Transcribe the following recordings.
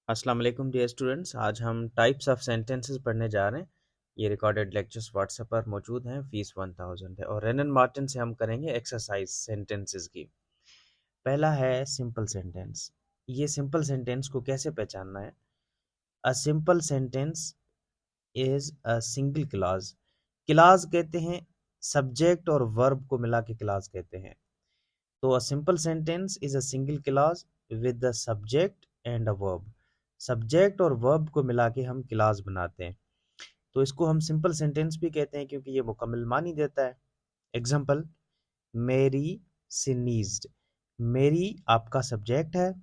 अस्सलाम वालेकुम dear students. आज हम टाइप्स ऑफ सेंटेंसेस पढ़ने जा रहे हैं। ये रिकॉर्डेड लेक्चर्स व्हाट्सएप पर मौजूद हैं। फीस 1000 है और रेनन मार्टिन से हम करेंगे एक्सरसाइज सेंटेंसेस की। पहला है सिंपल सेंटेंस। ये सिंपल सेंटेंस को कैसे पहचानना है? A simple sentence is a single clause. Clause कहते हैं सब्जेक्ट और वर्ब को मिला के क्लॉज कहते हैं। तो a simple sentence is a single clause with the subject and a verb. Subject और वर्ब को मिला के हम क्लॉज बनाते हैं, तो इसको हम सिंपल सेंटेंस भी कहते हैं क्योंकि ये मुकम्मल मानी देता है। एग्जाम्पल, मेरी सिनीज्ड। मेरी आपका सब्जेक्ट है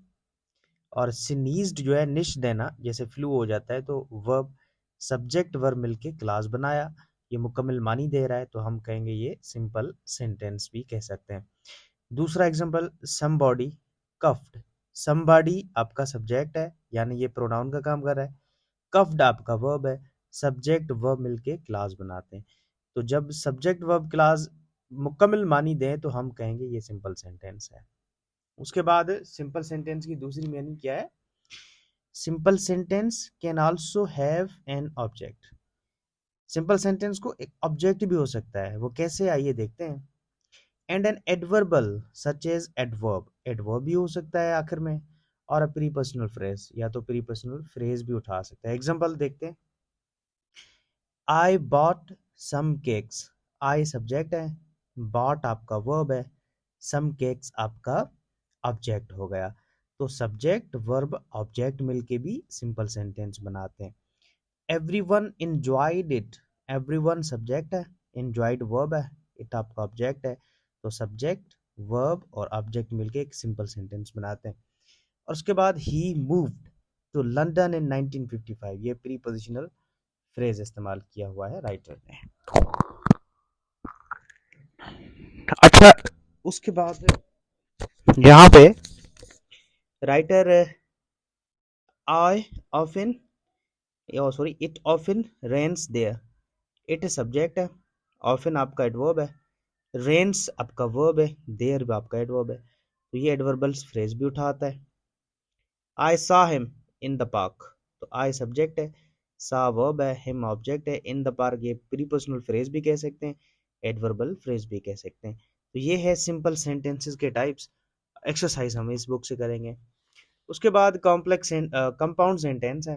और सिनीज्ड जो है निश देना, जैसे फ्लू हो जाता है तो वर्ब सब्जेक्ट वर्ब मिलके क्लॉज बनाया, ये मुकम्मल मानी दे रहा है तो हम कहेंगे ये सिंपल सेंटेंस भी कह सकते हैं। दूसरा एग्जांपल, समबॉडी कफ्ड। समबॉडी आपका सब्जेक्ट है यानी ये प्रोनाउन का काम कर रहा है, कफ्ड आपका वर्ब है, सब्जेक्ट वर्ब मिलके क्लास बनाते हैं। तो जब सब्जेक्ट वर्ब क्लास मुकम्मल मानी दें तो हम कहेंगे ये सिंपल सेंटेंस है। उसके बाद सिंपल सेंटेंस की दूसरी मीनिंग क्या है? Simple sentence can also have an object. Simple sentence को एक ऑब्जेक्ट भी हो सकता है, वो कैसे आइए देखते हैं। And an adverbial such as adverb. Adverb भी हो सकता है आखिर में, और अ प्रीपर्सनल फ्रेज या तो प्रीपर्सनल फ्रेज भी उठा सकता है। एग्जांपल देखते हैं, I bought some cakes. I subject है, बॉट आपका वर्ब है, सम केक्स आपका ऑब्जेक्ट हो गया। तो सब्जेक्ट वर्ब ऑब्जेक्ट मिलके भी सिंपल सेंटेंस बनाते हैं। Everyone enjoyed it। Everyone subject है, enjoyed वर्ब है, इट आपका ऑब्जेक्ट है। तो सब्जेक्ट वर्ब और ऑब्जेक्ट मिलके एक सिंपल सेंटेंस बनाते हैं। और उसके बाद ही मूव्ड टू लंदन इन 1955। ये प्रीपोजिशनल फ्रेज इस्तेमाल किया हुआ है राइटर ने। अच्छा, उसके बाद यहाँ पे writer I often sorry it often rains there. It subject है, ऑफन आपका एडवर्ब है, रेन्स आपका वर्ब है, देयर भी आपका एडवर्ब है, तो ये एडवर्बल फ्रेज भी उठाता है। आई सा हिम इन द पार्क। तो आई सब्जेक्ट है, सा वर्ब है, हिम ऑब्जेक्ट है, इन द पार्क ये प्रीपर्सनल फ्रेज भी कह सकते हैं, एडवर्बल फ्रेज भी कह सकते हैं। तो ये है सिंपल सेंटेंसेस के टाइप्स। एक्सरसाइज हम इस बुक से करेंगे। उसके बाद कॉम्प्लेक्स कंपाउंड सेंटेंस है।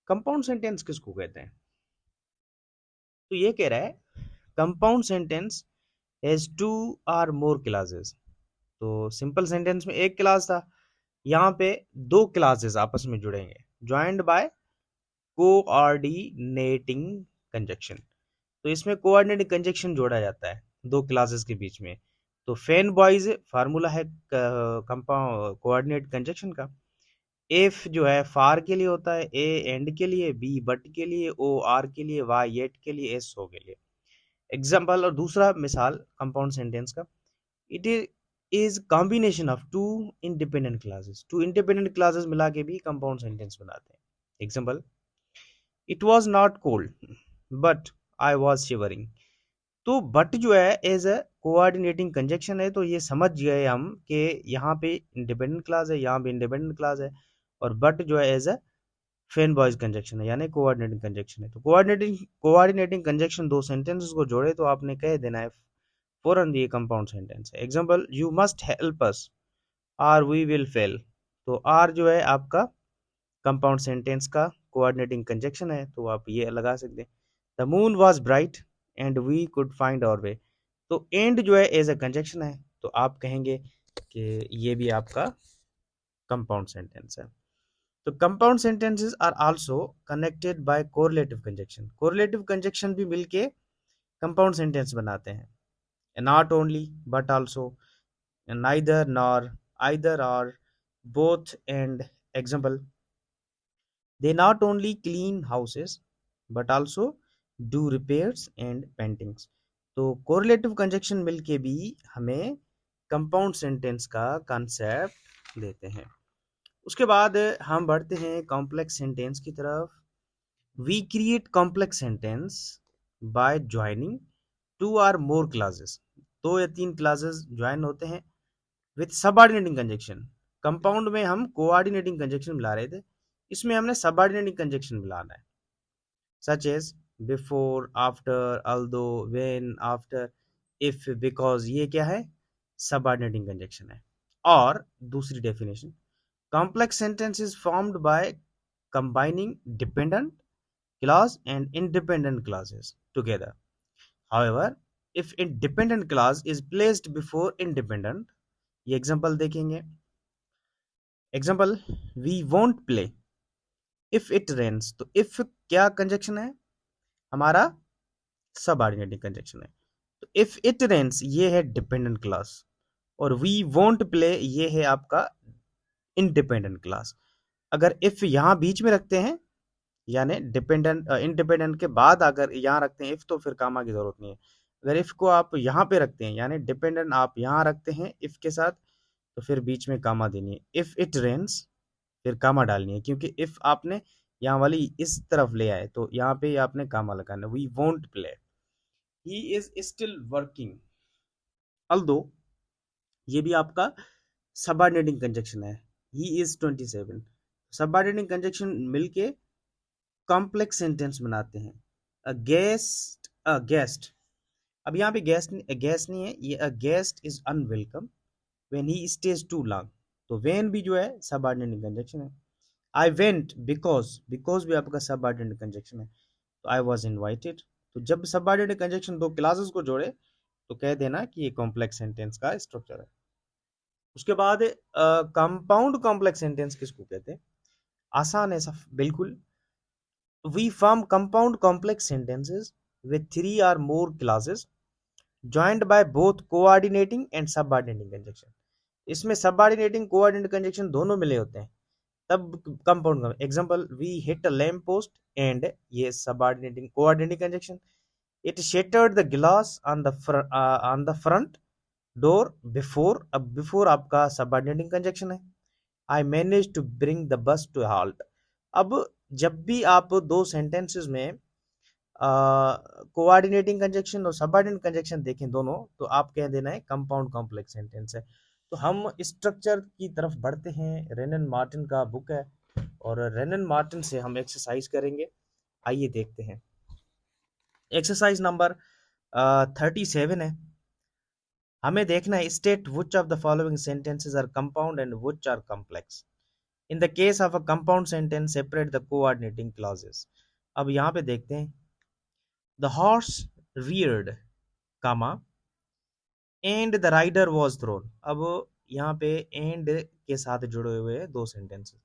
कंपाउंड सेंटेंस किसको कहते हैं? तो ये कह रहा है compound sentence has two or more clauses. तो सिंपल सेंटेंस में एक क्लास था, यहाँ पे दो क्लासेस आपस में जुड़ेंगे, ज्वाइंड बाय कोऑर्डिनेटिंग कंजक्शन। तो इसमें कोऑर्डिनेटिंग कंजक्शन जोड़ा जाता है दो क्लासेस के बीच में। तो फैन बॉयज फार्मूला है कंपाउंड कोऑर्डिनेट कंजक्शन का। एफ जो है फार के लिए होता है, ए एंड के लिए, बी बट के लिए, ओ आर के लिए, वाई येट के लिए, एस सो के लिए। एग्जाम्पल और दूसरा मिसाल कंपाउंड सेंटेंस का, it is combination of two independent clauses. Two independent clauses मिला के भी कंपाउंड सेंटेंस बनाते हैं। Example, it was not cold but I was shivering. तो बट जो है एज अ कोऑर्डिनेटिंग कंजक्शन है, तो ये समझ गए हम कि यहाँ पे इंडिपेंडेंट क्लास है, यहाँ पे इंडिपेंडेंट क्लास है, और बट जो है as a fanboys conjunction है यानी कोऑर्डिनेटिंग कंजक्शन है। तो कोऑर्डिनेटिंग कंजक्शन दो सेंटेंसेस को जोड़े तो आपने कह देना है फौरन ये कंपाउंड सेंटेंस है। Example, you must help us or we will fail. तो आर जो है आपका कंपाउंड सेंटेंस का कोऑर्डिनेटिंग कंजक्शन है, तो आप ये लगा सकते हैं। The moon was bright and we could find our way. तो एंड जो है एज अ कंजक्शन है, तो आप कहेंगे कि ये भी आपका कंपाउंड सेंटेंस है। तो compound sentences are also connected by correlative conjunction. Correlative conjunction भी मिलके कंपाउंड सेंटेंस बनाते हैं। Not only but also, neither nor, either or, both and. Example, they not only clean houses but also do repairs and paintings। तो correlative conjunction मिलके भी हमें compound sentence का concept देते हैं। उसके बाद हम बढ़ते हैं कॉम्प्लेक्स सेंटेंस की तरफ। We create complex sentence by joining two or more clauses. दो या तीन क्लासेस ज्वाइन होते हैं विथ सबऑर्डिनेटिंग कंजक्शन। कंपाउंड में हम कोऑर्डिनेटिंग कंजक्शन मिला रहे थे, इसमें हमने सबऑर्डिनेटिंग कंजक्शन मिलाना है, such as before, after, although, when, after, if, because, ये क्या है, सबऑर्डिनेटिंग कंजक्शन है। और दूसरी definition, complex sentence is formed by combining dependent clause and independent clauses together. However, if independent clause is placed before independent, ये example देखेंगे। Example, we won't play if it rains, तो if क्या conjunction है हमारा, subordinating conjunction है। तो if it rains ये है डिपेंडेंट क्लास, और वी वोंट प्ले ये है आपका इंडिपेंडेंट क्लास। अगर इफ यहां बीच में रखते हैं, यानी डिपेंडेंट इंडिपेंडेंट के बाद अगर यहाँ रखते हैं इफ, तो फिर कामा की जरूरत नहीं है। अगर इफ को आप यहाँ पे रखते हैं, यानी डिपेंडेंट आप यहाँ रखते हैं इफ के साथ, तो फिर बीच में कामा देनी है। इफ इट रेन्स, फिर कामा डालनी है, क्योंकि इफ आपने यहाँ वाली इस तरफ ले आए तो यहाँ पे आपने कामा लगाना। We won't play, he is still working, although, ये भी आपका सबऑर्डिनेटिंग कंजक्शन है। ही इज 27, सबऑर्डिनेटिंग कंजक्शन मिलके कॉम्प्लेक्स सेंटेंस बनाते हैं। अ गेस्ट, अब यहाँ पे गेस्ट नहीं है, ये a guest is unwelcome when he stays too long, तो व्हेन भी जो है सबऑर्डिनेट कंजक्शन है। आई वेंट बिकॉज भी आपका सबऑर्डिनेट कंजक्शन है। तो आई वाज इनवाइटेड, तो जब सबऑर्डिनेट कंजक्शन दो क्लासेस को जोड़े तो कह देना कि ये कॉम्प्लेक्स सेंटेंस का स्ट्रक्चर है। उसके बाद कंपाउंड कॉम्प्लेक्स सेंटेंस किसको कहते हैं, आसान है सब बिल्कुल। We form compound complex sentences with three or more clauses joined by both coordinating and subordinating conjunction. इसमें सबऑर्डिनेटिंग कोऑर्डिनेट कंजक्शन दोनों मिले होते हैं, तब कंपाउंड का example, we hit a lamp post and, ये subordinating coordinating conjunction. It shattered the glass on the front door before, अब before आपका सबऑर्डिनेटिंग कंजक्शन है। I manage to bring the bus to halt, अब जब भी आप दो सेंटेंसेस में कोऑर्डिनेटिंग कंजक्शन और सबऑर्डिनेट कंजक्शन देखें दोनों, तो आप कह देना है कंपाउंड कॉम्प्लेक्स सेंटेंस है। तो हम स्ट्रक्चर की तरफ बढ़ते हैं, रेनन मार्टिन का बुक है, और रेनन मार्टिन से हम एक्सरसाइज करेंगे। आइए देखते हैं। एक्सरसाइज नंबर 37 है। हमें देखना है, state which of the following sentences are compound and which are complex. In the case of a compound sentence separate the coordinating clauses. अब यहाँ पे देखते हैं, the horse reared, comma, and the rider was thrown। अब यहाँ पे and के साथ जुड़े हुए हैं दो सेंटेंसेस,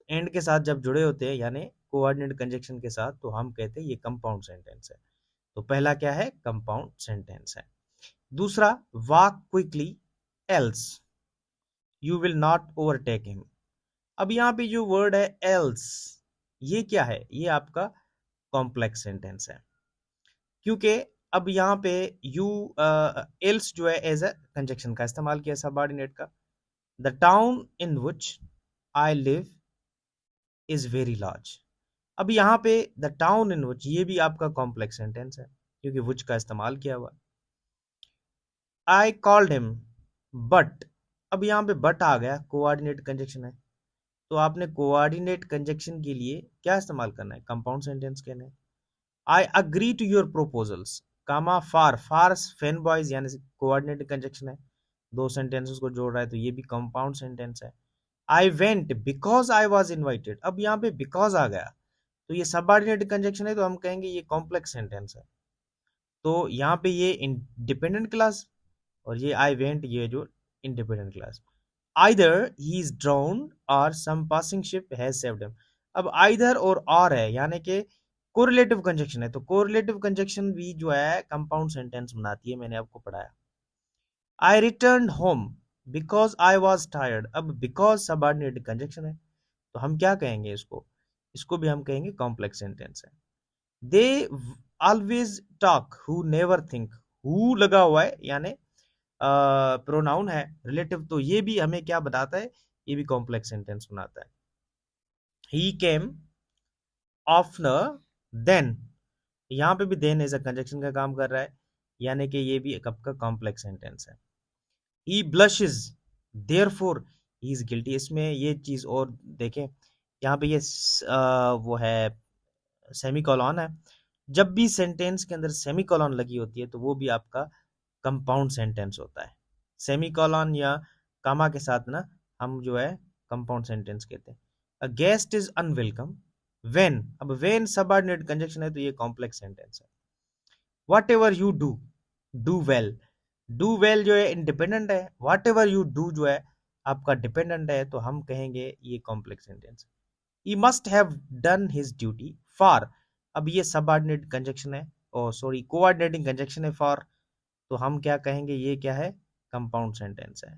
एंड के साथ जब जुड़े होते हैं यानी कोऑर्डिनेट कंजक्शन के साथ, तो हम कहते हैं ये कंपाउंड सेंटेंस है। तो पहला क्या है, कंपाउंड सेंटेंस है। दूसरा, walk quickly else you will not overtake him. अब यहाँ पे जो वर्ड है एल्स, ये क्या है, ये आपका कॉम्प्लेक्स सेंटेंस है, क्योंकि अब यहाँ पे यू एल्स जो है एज अ कंजक्शन का इस्तेमाल किया सबऑर्डिनेट का। The town in which I live is very large. अब यहाँ पे द टाउन इन विच, ये भी आपका कॉम्प्लेक्स सेंटेंस है क्योंकि विच का इस्तेमाल किया हुआ। आई कॉल्ड हिम बट, अब यहाँ पे बट आ गया, कोऑर्डिनेट कंजक्शन है, तो आपने कोऑर्डिनेट कंजक्शन के लिए क्या इस्तेमाल करना है, कंपाउंड सेंटेंस कहना है। I agree to your proposals, comma for, for fan boys यानी कोऑर्डिनेट कंजक्शन है, दो सेंटेंसेस को जोड़ रहा है, तो ये भी कंपाउंड सेंटेंस है। I went because I was invited, अब यहाँ पे बिकॉज आ गया, तो ये सबऑर्डिनेट कंजक्शन है, तो हम कहेंगे ये कॉम्प्लेक्स सेंटेंस है। तो यहाँ पे ये इंडिपेंडेंट क्लास, और ये आई वेंट ये जो independent clause. Either he is drowned or some passing ship has saved him. अब आइदर और है, यानी कि कोरिलेटिव कंजक्शन है, तो कोरिलेटिव कंजक्शन भी जो है कंपाउंड सेंटेंस बनाती है, मैंने आपको पढ़ाया। I return home because I was tired, अब बिकॉज सबऑर्डिनेट कंजक्शन है, तो हम क्या कहेंगे इसको, इसको भी हम कहेंगे कॉम्प्लेक्स सेंटेंस है। They always talk who never think, who लगा हुआ है यानी प्रोनाउन है रिलेटिव, तो ये भी हमें क्या बताता है, ये भी कॉम्प्लेक्स सेंटेंस बनाता है। ही केम ऑफनर देन, यहाँ पे भी देन एज अ कंजक्शन का काम कर रहा है, यानी कि ये भी कब का कॉम्प्लेक्स सेंटेंस है। He blushes therefore he is guilty, इसमें ये चीज और देखें, यहाँ पे ये वो है सेमीकोलन है। जब भी सेंटेंस के अंदर सेमीकोलन लगी होती है तो वो भी आपका कंपाउंड सेंटेंस होता है। सेमीकोलन या कामा के साथ ना हम जो है कंपाउंड सेंटेंस कहते हैं। अ गेस्ट इज अनवेलकम व्हेन, अब व्हेन सबऑर्डिनेट कंजक्शन है तो ये कॉम्प्लेक्स सेंटेंस है। What ever you do well, do well जो है इंडिपेंडेंट है, वॉट एवर यू डू जो है आपका डिपेंडेंट है, तो हम कहेंगे ये complex sentence. He must have done his duty for, अब ये सबऑर्डिनेट कंजक्शन है, ओ सॉरी कोऑर्डिनेटिंग कंजक्शन है फॉर, तो हम क्या कहेंगे ये क्या है कंपाउंड सेंटेंस है।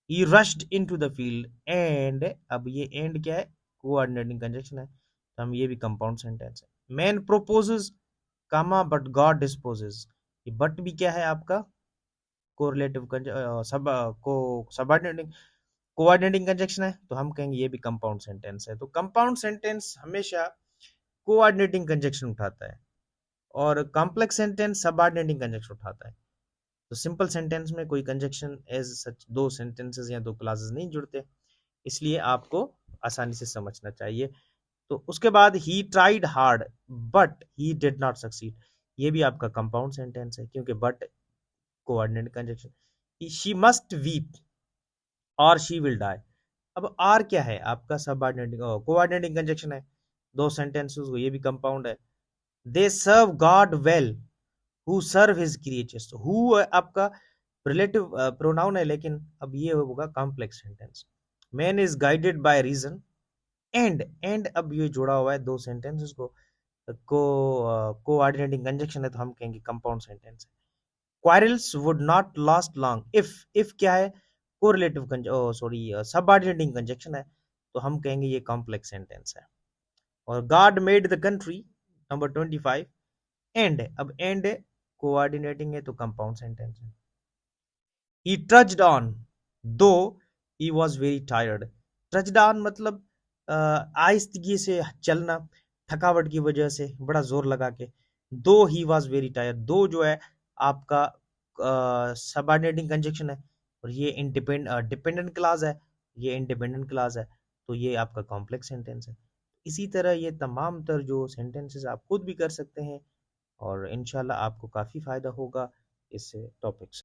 He rushed into the field and, अब ये एंड क्या है कोऑर्डिनेटिंग कंजक्शन है, तो हम ये भी कंपाउंड सेंटेंस है। Man proposes comma but God disposes, ये बट भी क्या है आपका कोरिलेटिव सब को सबऑर्डिनेटिंग कोऑर्डिनेटिंग कंजक्शन है, तो हम कहेंगे ये भी कंपाउंड सेंटेंस है। तो कंपाउंड सेंटेंस हमेशा कोऑर्डिनेटिंग कंजक्शन उठाता है और कॉम्प्लेक्स सेंटेंस सबऑर्डिनेटिंग कंजक्शन उठाता है। तो सिंपल सेंटेंस में कोई कंजक्शन एज सच दो सेंटेंसेस या दो क्लासेस नहीं जुड़ते, इसलिए आपको आसानी से समझना चाहिए। तो उसके बाद he tried hard but he did not succeed, ये भी आपका कंपाउंड सेंटेंस है क्योंकि but coordinate conjunction. She must weep और शी विल डाई, अब आर क्या है आपका सबऑर्डिनेटिंग कोऑर्डिनेटिंग कंजक्शन है, दो सेंटेंसेस को, ये भी कंपाउंड है। They serve God well who serve his creatures, who आपका रिलेटिव प्रोनाउन है लेकिन अब ये होगा complex sentence. Man is guided by reason and अब ये जुड़ा हुआ है दो सेंटेंसेस को कोऑर्डिनेटिंग कंजक्शन है, तो हम कहेंगे कंपाउंड सेंटेंस है। Quarrels would not last long if क्या है कोरिलेटिव सॉरी सबऑर्डिनेटिंग कंजक्शन है, तो हम कहेंगे ये कॉम्प्लेक्स सेंटेंस है। और God made the country number 25 and, अब एंड कोऑर्डिनेटिंग है तो कंपाउंड सेंटेंस है। He trudged on though he was very tired, trudged on मतलब आहिस्तगी से चलना, थकावट की वजह से बड़ा जोर लगा के। दो ही वॉज वेरी टायर्ड, दो जो है आपका सबऑर्डिनेटिंग कंजक्शन है और ये डिपेंडेंट क्लास है, ये इंडिपेंडेंट क्लास है, तो ये आपका कॉम्प्लेक्स सेंटेंस है। इसी तरह ये तमाम तर जो सेंटेंसेस आप खुद भी कर सकते हैं और इंशाल्लाह आपको काफ़ी फ़ायदा होगा इस टॉपिक से।